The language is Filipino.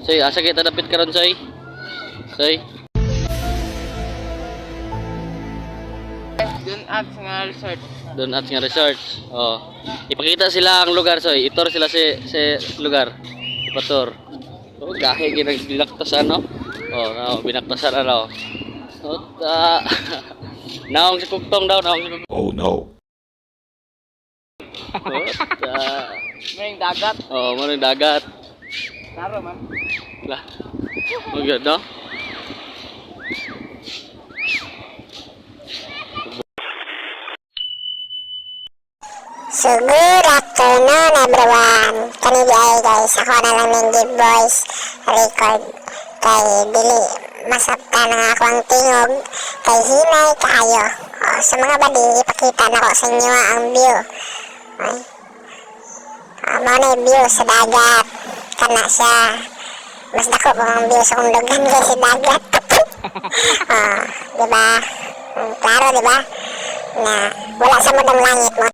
Soy, asa kita dapit karon Soy? Soy. Doon at nga resort. Oh. Ipakita sila ang lugar Soy. Itor sila si lugar. Ipator. Oh, gahe ginag binaktasan no. Oh, no, binaktasan ano. So, naong si Kugtong daw, naong si Kugtong. Oh no. May dagat. Oh, maring dagat. Taro man. Lah. Oh, good, no? So good afternoon everyone. Kanigi ay guys, ako na lang yung give voice record kay Dili. Masapta na ako ang tingog kay Hinay kayo. O, sa mga badi, ipakita na ko sa inyo ang view. Okay? Mao na yung view sa dagat. Kana siya. Mas dako po ang view sa kundugan kay sa dagat. Diba? Klaro diba? Na wala sa mudang langit mo.